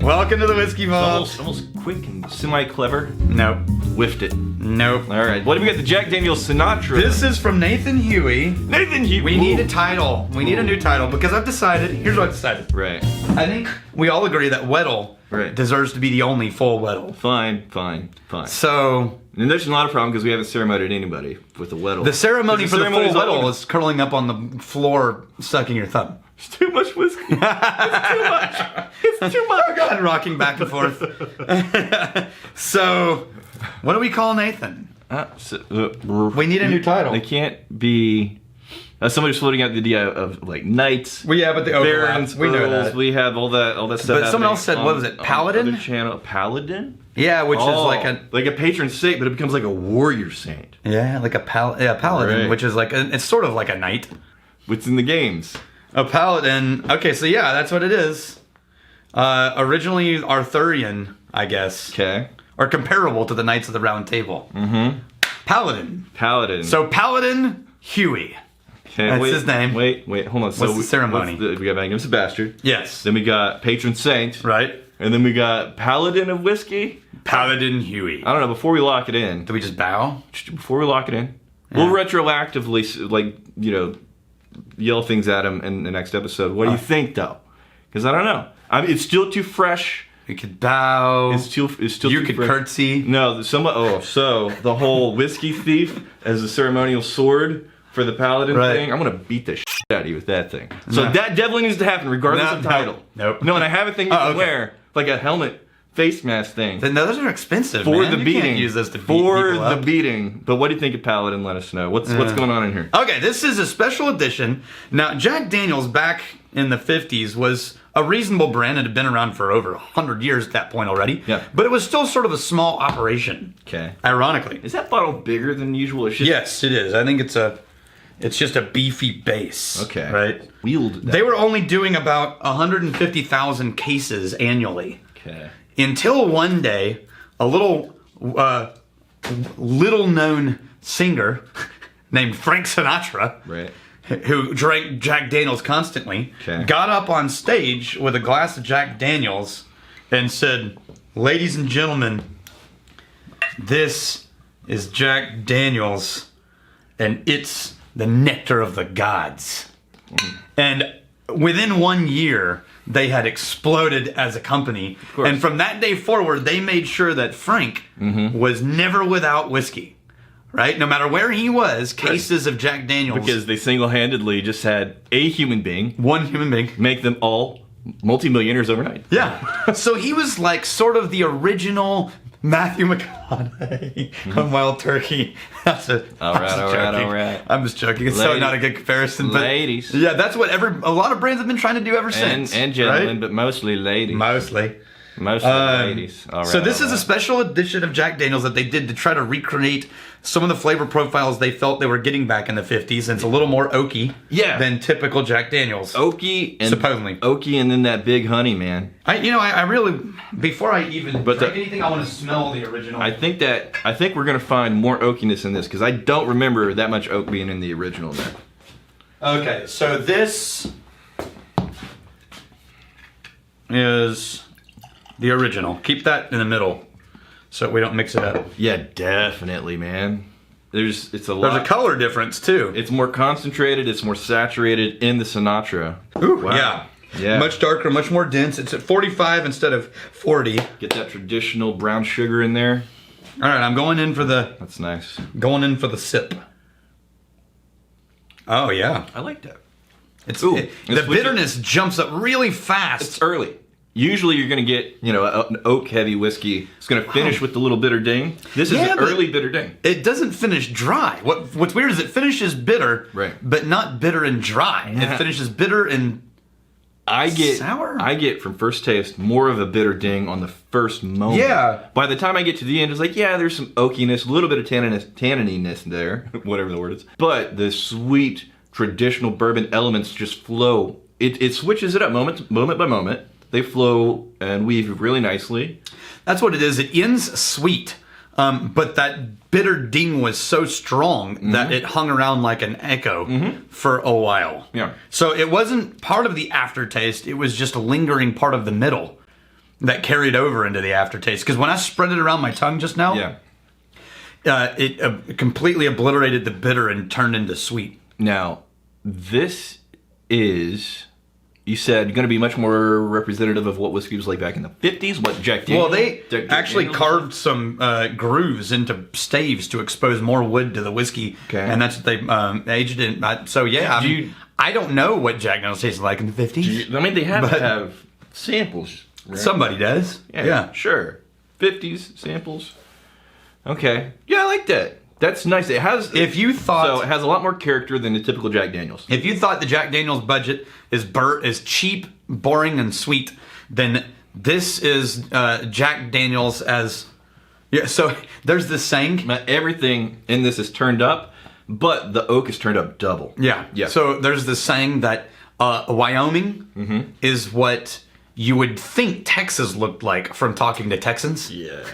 Welcome to the Whiskey Vault. Almost quick and semi-clever. Nope. Whiffed it. Nope. All right. What do we got? The Jack Daniel's Sinatra. This is from Nathan Huey. Nathan Huey. We need a title. We need a new title because I've decided. Here's what I've decided. Right. I think we all agree that Weddle deserves to be the only full Weddle. Fine. So. And there's not a problem because we haven't ceremonied anybody with the Weddle. The ceremony for the full Weddle is curling up on the floor, sucking your thumb. It's too much whiskey. It's too much. It's too much. Oh God, rocking back and forth. So, what do we call Nathan? We need a new title. They can't be. Somebody's floating out the idea of like knights. Well, yeah, but the barons, we know that. We have all that stuff. But someone else said, what was it? Paladin? Channel, Paladin. Yeah, which is like a patron saint, but it becomes like a warrior saint. Yeah, like a paladin, right. Which is like it's sort of like a knight. What's in the games? A paladin. Okay, so yeah, that's what it is. Originally Arthurian, I guess. Okay. Or comparable to the Knights of the Round Table. Mm-hmm. Paladin. So Paladin Huey. Okay, that's his name. Wait, hold on. What's the ceremony? We got Magnificent Bastard. Yes. Then we got Patron Saint. Right. And then we got Paladin of Whiskey. Paladin Huey. I don't know, before we lock it in. Do we just bow? Before we lock it in. Yeah. We'll retroactively, like, yell things at him in the next episode. What do you think, though? Because I don't know. It's still too fresh. We could bow. It's still you too could fresh. curtsy. No, so the whole whiskey thief as a ceremonial sword for the paladin thing. I'm gonna beat the shit out of you with that thing. So that definitely needs to happen, regardless of title. Nope. No, and I have a thing you can wear, like a helmet. Face mask thing. No, those are expensive. For man. the you beating. Can't use those to beat for people up. the beating. But what do you think of Paladin? Let us know. What's going on in here? Okay, this is a special edition. Now, Jack Daniel's back in the 50s was a reasonable brand. It had been around for over 100 years at that point already. Yeah. But it was still sort of a small operation. Okay. Ironically. Is that bottle bigger than usual? Yes, it is. I think it's just a beefy base. Okay. Right? Wheeled. They were only doing about 150,000 cases annually. Okay. Until one day, a little known singer named Frank Sinatra, who drank Jack Daniels constantly, got up on stage with a glass of Jack Daniels and said, "Ladies and gentlemen, this is Jack Daniels, and it's the nectar of the gods." And within 1 year, they had exploded as a company. And from that day forward, they made sure that Frank was never without whiskey. Right? No matter where he was, cases of Jack Daniels. Because they single-handedly just had a human being. One human being. Make them all multimillionaires overnight. Yeah. So he was like sort of the original Matthew McConaughey of Wild Turkey. That's it. All right. I'm just joking. It's so not a good comparison. But ladies. Yeah, that's what a lot of brands have been trying to do ever since. And gentlemen, but mostly ladies. Mostly ladies. All right. So this is a special edition of Jack Daniels that they did to try to recreate some of the flavor profiles they felt they were getting back in the 50s. And it's a little more oaky than typical Jack Daniels. Oaky and supposedly. Oaky and then that big honey, man. I really, before I even drink anything, I want to smell the original. I think we're going to find more oakiness in this because I don't remember that much oak being in the original there. Okay, so this is the original. Keep that in the middle so we don't mix it up. Yeah, definitely, man. There's a color difference too. It's more concentrated, it's more saturated in the Sinatra. Ooh, wow. Yeah. Much darker, much more dense. It's at 45 instead of 40. Get that traditional brown sugar in there. All right, I'm going in for the That's nice. Going in for the sip. Oh yeah. I like that. The bitterness jumps up really fast. It's early. Usually you're going to get, an oak-heavy whiskey. It's going to finish with the little bitter ding. This is an early bitter ding. It doesn't finish dry. What's weird is it finishes bitter, but not bitter and dry. Yeah. It finishes bitter and sour. I get from first taste more of a bitter ding on the first moment. Yeah. By the time I get to the end, it's like, there's some oakiness, a little bit of tannininess there, whatever the word is. But the sweet traditional bourbon elements just flow. It switches it up moment by moment. They flow and weave really nicely. That's what it is. It ends sweet, but that bitter ding was so strong that it hung around like an echo for a while. Yeah. So it wasn't part of the aftertaste. It was just a lingering part of the middle. that carried over into the aftertaste. Because when I spread it around my tongue just now, it completely obliterated the bitter and turned into sweet. Now, this is, you said, going to be much more representative of what whiskey was like back in the 50s. What Jack Daniels? Well, they actually carved some grooves into staves to expose more wood to the whiskey, and that's what they aged it in. So yeah, I don't know what Jack Daniels tasted like in the 50s. I mean, they have to have samples. Right? Somebody does. Yeah, sure. 50s samples. Okay. Yeah, I like that. That's nice. It has. So it has a lot more character than the typical Jack Daniels. If you thought the Jack Daniels budget is cheap, boring, and sweet, then this is Jack Daniels as. Yeah. So there's this saying. Everything in this is turned up, but the oak is turned up double. Yeah. Yeah. So there's this saying that Wyoming is what you would think Texas looked like from talking to Texans. Yeah.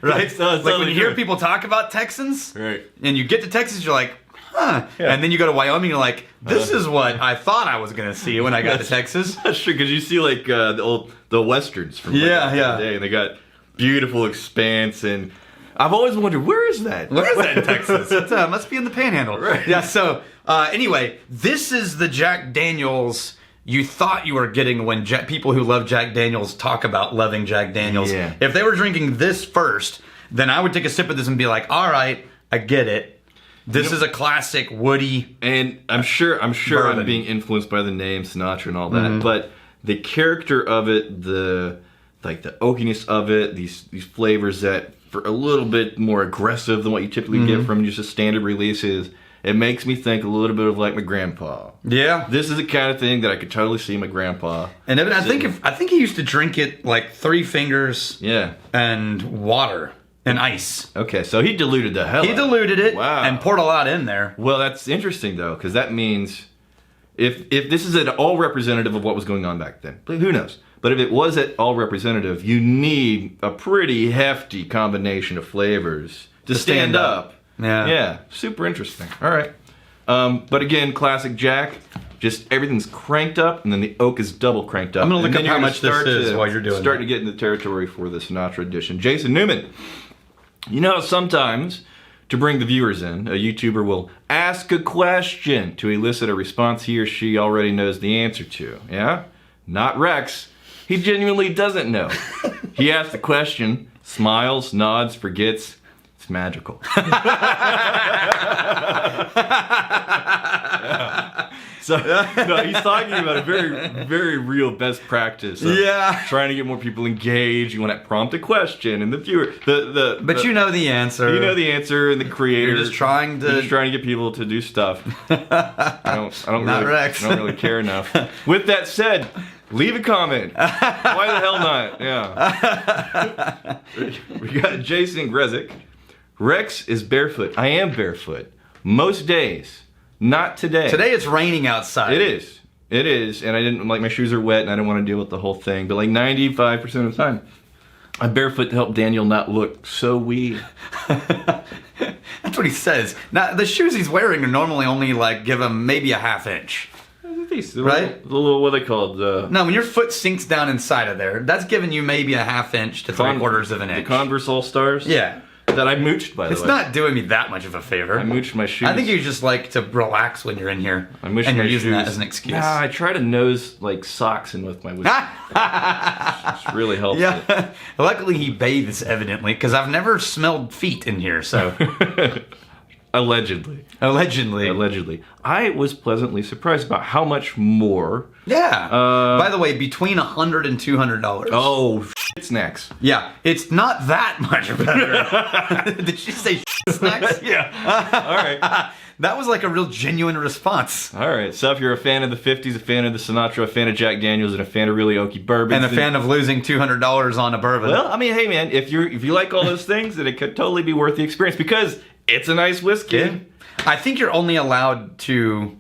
Right? Like when you hear people talk about Texans, right, and you get to Texas, you're like, huh. Yeah. And then you go to Wyoming, you're like, this is what I thought I was going to see when I got to Texas. That's true, because you see like the Westerns from the day, and they got beautiful expanse, and I've always wondered, where is that? Where is that in Texas? It must be in the Panhandle. Right. Yeah, so anyway, this is the Jack Daniels you thought you were getting when people who love Jack Daniels talk about loving Jack Daniels. Yeah. If they were drinking this first, then I would take a sip of this and be like, all right, I get it. This is a classic woody. And I'm sure I'm being influenced by the name Sinatra and all that, but the character of it, the oakiness of it, these flavors that are a little bit more aggressive than what you typically get from just a standard releases. It makes me think a little bit of like my grandpa. Yeah, this is the kind of thing that I could totally see my grandpa. And I think he used to drink it like 3 fingers. Yeah, and water and ice. Okay, so he diluted the hell. He diluted it. Wow. And poured a lot in there. Well, that's interesting though, because that means if this is at all representative of what was going on back then, who knows? But if it was at all representative, you need a pretty hefty combination of flavors to stand up. Yeah, super interesting. All right. But again, classic Jack, just everything's cranked up, and then the oak is double cranked up. I'm going to look up how much this is while you're doing it. Starting to get into territory for the Sinatra edition. Jason Newman, you know, sometimes to bring the viewers in, a YouTuber will ask a question to elicit a response he or she already knows the answer to. Yeah? Not Rex. He genuinely doesn't know. He asks the question, smiles, nods, forgets. It's magical. So no, he's talking about a very, very real best practice. Trying to get more people engaged. You want to prompt a question, and the viewer, but you know the answer. You know the answer, and the creator. You're just trying to get people to do stuff. I don't really care enough. With that said, leave a comment. Why the hell not? Yeah. We got Jason Grezik. Rex is barefoot. I am barefoot. Most days. Not today. Today it's raining outside. It is. It is. And I didn't, like, my shoes are wet and I don't want to deal with the whole thing. But like 95% of the time, I'm barefoot to help Daniel not look so weird. That's what he says. Now, the shoes he's wearing are normally only like give him maybe a ½ inch. Right? The little, what are they called? No, when your foot sinks down inside of there, that's giving you maybe a ½ inch to 3/4 of an inch. The Converse All-Stars? Yeah. That I mooched, by the way. It's not doing me that much of a favor. I mooched my shoes. I think you just like to relax when you're in here. I mooched and you're using that as an excuse. Nah, I try to nose like socks in with my whiskey. It's really helps. Yeah. Luckily he bathes, evidently, because I've never smelled feet in here, so. Allegedly. I was pleasantly surprised about how much more. Yeah. By the way, between $100 and $200. Oh, shit snacks. Yeah, it's not that much better. Did she say shit snacks? Yeah. All right. That was like a real genuine response. All right. So if you're a fan of the 50s, a fan of the Sinatra, a fan of Jack Daniels, and a fan of really oaky bourbon, and a fan of losing $200 on a bourbon. Well, I mean, hey man, if you like all those things, then it could totally be worth the experience because it's a nice whiskey. Yeah. I think you're only allowed to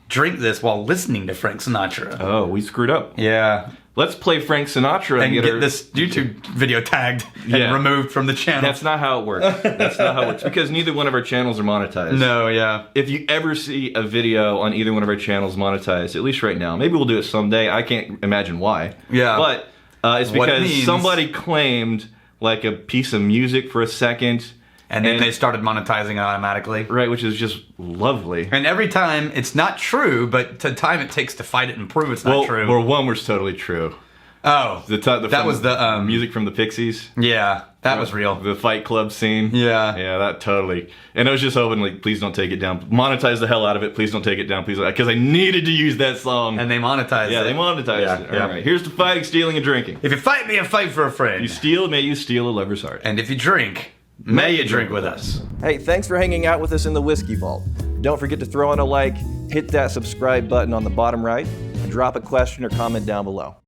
drink this while listening to Frank Sinatra. Oh, we screwed up. Yeah. Let's play Frank Sinatra and get this YouTube video tagged and removed from the channel. That's not how it works. Because neither one of our channels are monetized. No, yeah. If you ever see a video on either one of our channels monetized, at least right now, maybe we'll do it someday. I can't imagine why. Yeah. But It's what it because means. somebody claimed like a piece of music for a second, And then they started monetizing it automatically. right? Which is just lovely. And every time, it's not true, but the time it takes to fight it and prove it's not true. Well, one was totally true. Oh, that was the music from the Pixies. Yeah, that was real. The Fight Club scene. Yeah. Yeah, that totally. And I was just hoping, like, please don't take it down. Monetize the hell out of it. Please don't take it down. Please, because I needed to use that song. And they monetized it. Yeah, they monetized it. Yeah. All right. Here's to fighting, stealing, and drinking. If you fight me, I fight for a friend. You steal, may you steal a lover's heart. And if you drink, may you drink with us. Hey, thanks for hanging out with us in the Whiskey Vault. Don't forget to throw in a like, hit that subscribe button on the bottom right, and drop a question or comment down below.